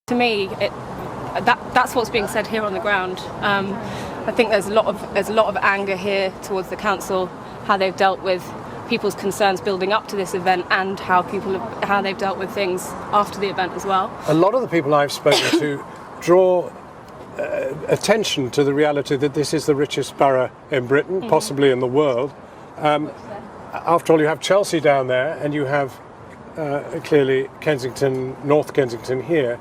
To me, that's what's being said here on the ground. I think there's a lot of anger here towards the council, how they've dealt with people's concerns building up to this event, and how they've dealt with things after the event as well. A lot of the people I've spoken to draw attention to the reality that this is the richest borough in Britain, possibly in the world. After all, you have Chelsea down there, and you have clearly Kensington, North Kensington here.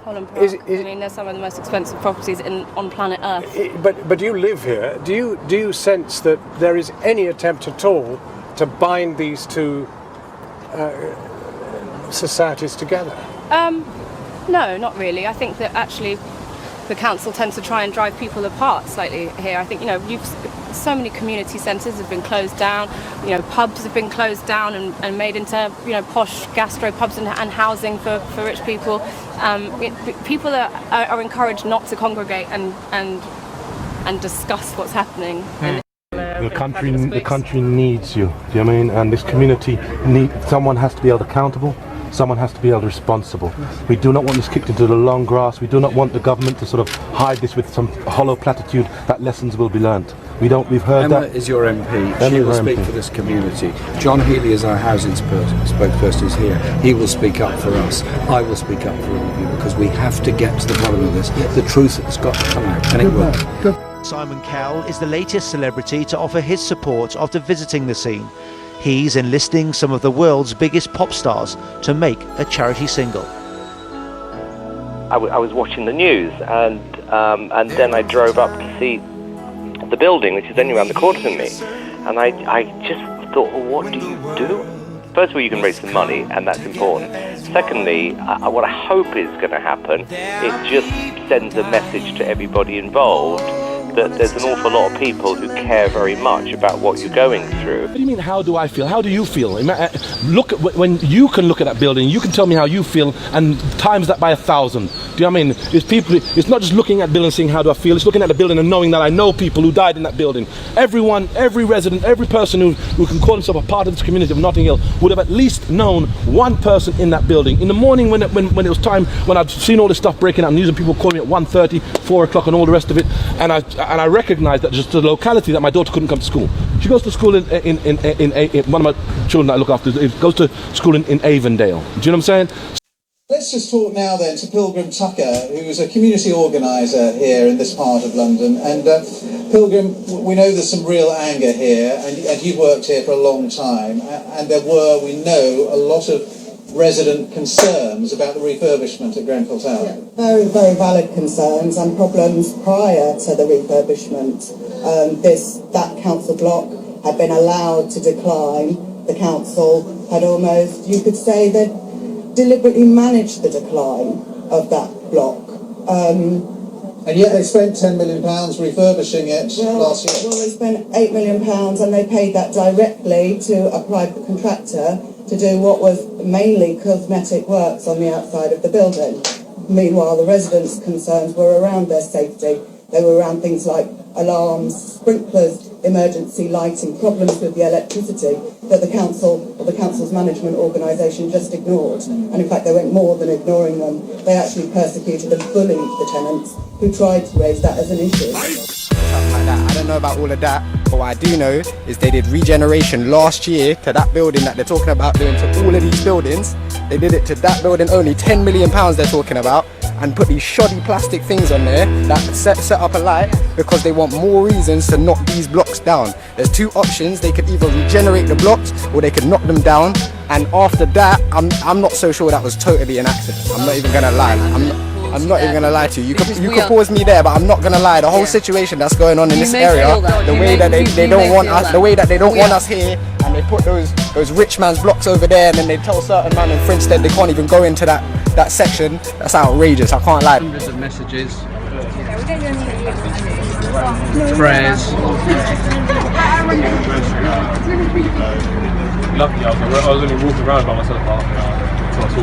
Holland Park. I mean, they're some of the most expensive properties on planet Earth. But you live here. Do you sense that there is any attempt at all to bind these two societies together? No, not really. I think that actually the council tends to try and drive people apart slightly here. I think, so many community centres have been closed down, pubs have been closed down and made into, posh gastro pubs and housing for rich people. People are encouraged not to congregate and discuss what's happening. The country needs you. Do you know what I mean? And this community someone has to be held accountable. Someone has to be held responsible. We do not want this kicked into the long grass. We do not want the government to sort of hide this with some hollow platitude that lessons will be learnt. We've heard Emma that. is your MP. She will speak for this community. John Healy is our housing spokesperson is here. He will speak up for us. I will speak up for all of you, because we have to get to the bottom of this. The truth has got to come out, and it will. Simon Cowell is the latest celebrity to offer his support after visiting the scene. He's enlisting some of the world's biggest pop stars to make a charity single. I was watching the news, and then I drove up to see the building, which is only around the corner from me, and I just thought, well, what do you do? First of all, you can raise some money, and that's important. Secondly, what I hope is going to happen, it just sends a message to everybody involved that there's an awful lot of people who care very much about what you're going through. What do you mean, how do I feel? How do you feel? Look, when you can look at that building, you can tell me how you feel, and times that by 1,000. Do you know what I mean? It's not just looking at the building and saying, how do I feel? It's looking at the building and knowing that I know people who died in that building. Everyone, every resident, every person who can call himself a part of this community of Notting Hill would have at least known one person in that building. In the morning when it was time, when I'd seen all this stuff breaking out, and news and people calling me at 1:30, 4 o'clock and all the rest of it, and I recognised that just the locality that my daughter couldn't come to school. She goes to school in one of my children that I look after goes to school in Avondale. Do you know what I'm saying? Let's just talk now then to Pilgrim Tucker, who is a community organiser here in this part of London. And Pilgrim, we know there's some real anger here, and you've worked here for a long time, and there were, we know, a lot of resident concerns about the refurbishment at Grenfell Tower. Yeah, very, very valid concerns and problems prior to the refurbishment. That council block had been allowed to decline. The council had almost, you could say, that deliberately managed the decline of that block. And yet they spent £10 million refurbishing it last year. Well, they spent £8 million, and they paid that directly to a private contractor to do what was mainly cosmetic works on the outside of the building. Meanwhile, the residents' concerns were around their safety. They were around things like alarms, sprinklers, emergency lighting, problems with the electricity that the council or the council's management organisation just ignored. And in fact, they went more than ignoring them. They actually persecuted and bullied the tenants who tried to raise that as an issue. Like that. I don't know about all of that, but what I do know is they did regeneration last year to that building that they're talking about doing to all of these buildings. They did it to that building only, £10 million they're talking about, and put these shoddy plastic things on there that set up a light because they want more reasons to knock these blocks down. There's two options: they could either regenerate the blocks or they could knock them down, and after that I'm not so sure that was totally an accident. I'm not even gonna lie. I'm not even gonna lie to you. You could pause me there, but I'm not gonna lie. The whole situation that's going on in this area, the way that they don't want us, the way that they don't want us here, and they put those rich man's blocks over there, and then they tell certain man in Frinstead they can't even go into that section. That's outrageous. I can't lie. Hundreds of messages, prayers. Lucky I was only walking around by myself.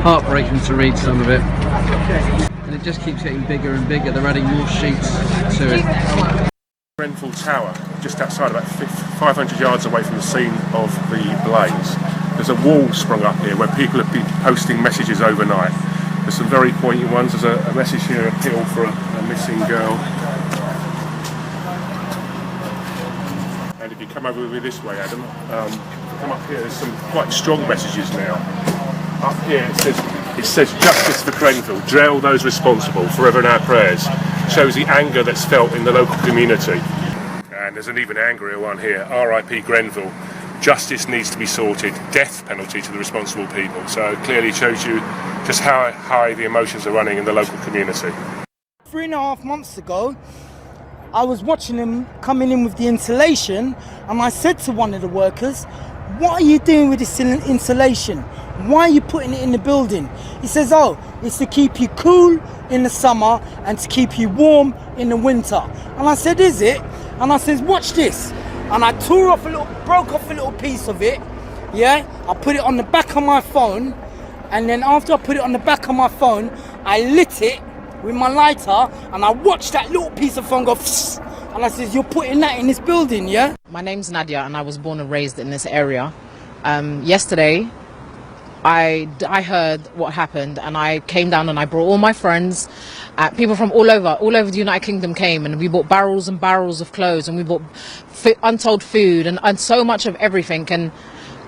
Heartbreaking to read some of it. And it just keeps getting bigger and bigger. They're adding more sheets to it. Grenfell Tower, just outside, about 500 yards away from the scene of the blaze. There's a wall sprung up here where people have been posting messages overnight. There's some very poignant ones. There's a message here, appeal for a missing girl. And if you come over with me this way, Adam, come up here, there's some quite strong messages now. Up here it says justice for Grenfell, jail those responsible, forever in our prayers. Shows the anger that's felt in the local community. And there's an even angrier one here, RIP Grenfell. Justice needs to be sorted, death penalty to the responsible people. So it clearly shows you just how high the emotions are running in the local community. 3.5 months ago, I was watching them coming in with the insulation, and I said to one of the workers, "What are you doing with this insulation? Why are you putting it in the building?" He says, "Oh, it's to keep you cool in the summer and to keep you warm in the winter." And I said, "Is it?" And I says, "Watch this." And I broke off a little piece of it, yeah? I put it on the back of my phone, and then after I put it on the back of my phone, I lit it with my lighter, and I watched that little piece of phone go psst, and I says, "You're putting that in this building, yeah?" My name's Nadia, and I was born and raised in this area. Yesterday, I heard what happened, and I came down and I brought all my friends, people from all over the United Kingdom came, and we bought barrels and barrels of clothes, and we bought untold food and so much of everything. And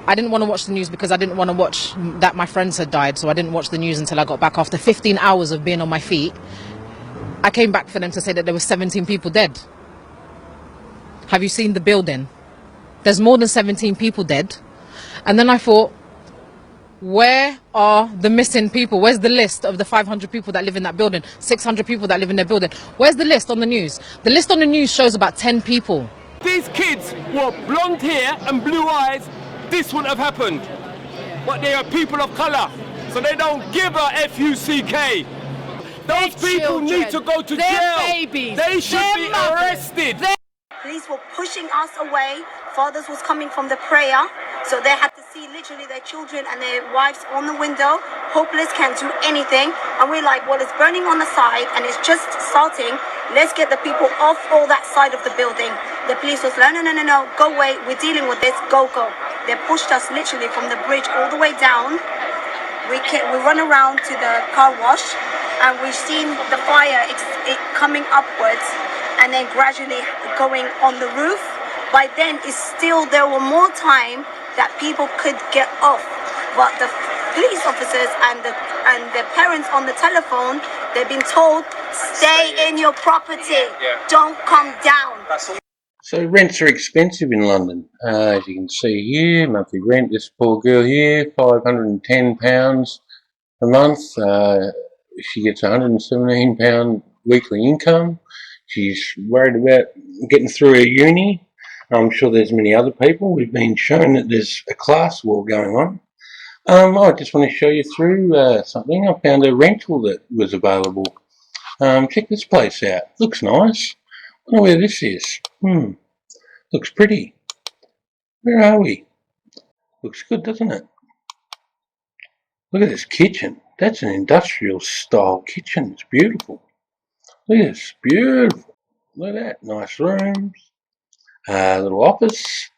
I didn't want to watch the news because I didn't want to watch that my friends had died, so I didn't watch the news until I got back after 15 hours of being on my feet. I came back for them to say that there were 17 people dead. Have you seen the building? There's more than 17 people dead. And then I thought, where are the missing people? Where's the list of the 500 people that live in that building? 600 people that live in their building? Where's the list on the news? The list on the news shows about 10 people. These kids were blonde hair and blue eyes, this wouldn't have happened. But they are people of colour, so they don't give a F-U-C-K. Those people need to go to jail. Babies. They should be arrested. Police were pushing us away. Fathers was coming from the prayer, so they had to see literally their children and their wives on the window, hopeless, can't do anything. And we're like, well, it's burning on the side and it's just starting. Let's get the people off all that side of the building. The police was like, no, go away. We're dealing with this. Go. They pushed us literally from the bridge all the way down. We run around to the car wash, and we've seen the fire it coming upwards and then gradually going on the roof. By then, there were more time that people could get off. But the police officers and the parents on the telephone, they've been told, stay in your property, don't come down. So rents are expensive in London. As you can see here, monthly rent, this poor girl here, £510 a month. She gets £117 weekly income. She's worried about getting through her uni. I'm sure there's many other people. We've been shown that there's a class war going on. I just want to show you through something. I found a rental that was available. Check this place out. Looks nice. I wonder where this is. Looks pretty. Where are we? Looks good, doesn't it? Look at this kitchen. That's an industrial style kitchen. It's beautiful. Look at this. Beautiful. Look at that. Nice rooms. Little office.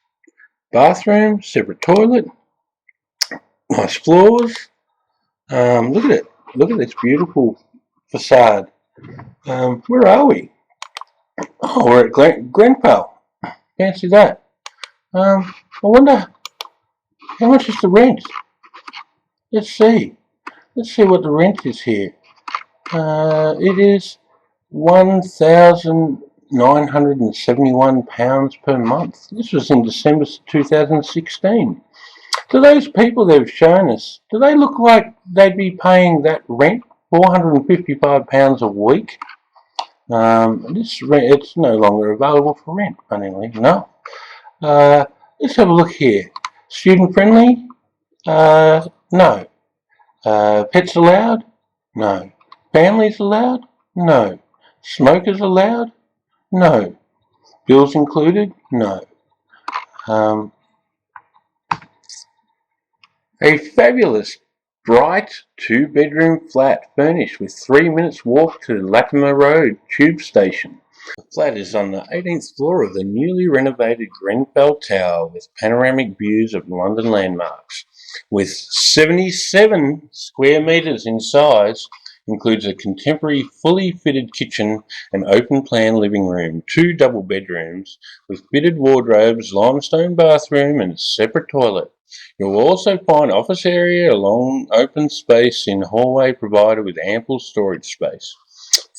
Bathroom. Separate toilet. Nice floors. Look at it. Look at this beautiful facade. Where are we? Oh, we're at Grenfell. Fancy that. I wonder how much is the rent. Let's see. Let's see what the rent is here. It is £1,971 per month. This was in December 2016. Do those people they've shown us, do they look like they'd be paying that rent, £455 a week? This rent, it's no longer available for rent, funnily enough. Let's have a look here. Student friendly? No. Pets allowed? No. Families allowed? No. Smokers allowed? No. Bills included? No. A fabulous, bright, 2-bedroom flat furnished with 3 minutes walk to Latimer Road Tube Station. The flat is on the 18th floor of the newly renovated Grenfell Tower with panoramic views of London landmarks. with 77 square metres in size, includes a contemporary fully fitted kitchen and open plan living room, 2 double bedrooms with fitted wardrobes, limestone bathroom and separate toilet. You'll also find office area along open space in hallway provided with ample storage space.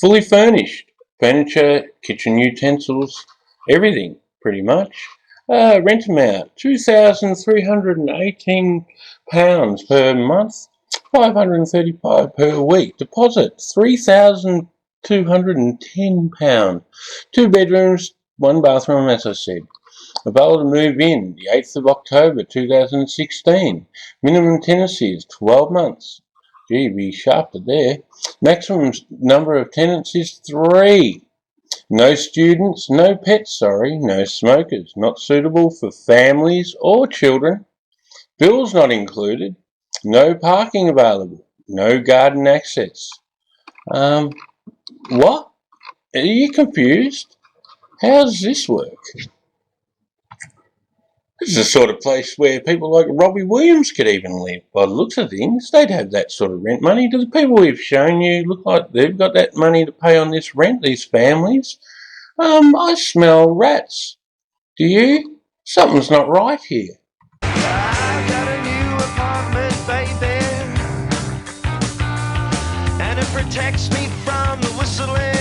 Fully furnished, furniture, kitchen utensils, everything pretty much. Rent amount £2,318 per month, $535 per week. Deposit £3,210. 2 bedrooms, 1 bathroom, as I said. Available to move in the 8th of October 2016. Minimum tenancy is 12 months. Gee, be sharp there. Maximum number of tenants is 3. No students, no pets, no smokers. Not suitable for families or children. Bills not included. No parking available. No garden access. What? Are you confused? How does this work? This is the sort of place where people like Robbie Williams could even live. By the looks of things, they'd have that sort of rent money. Do the people we've shown you look like they've got that money to pay on this rent, these families? I smell rats. Do you? Something's not right here. And it protects me from the whistling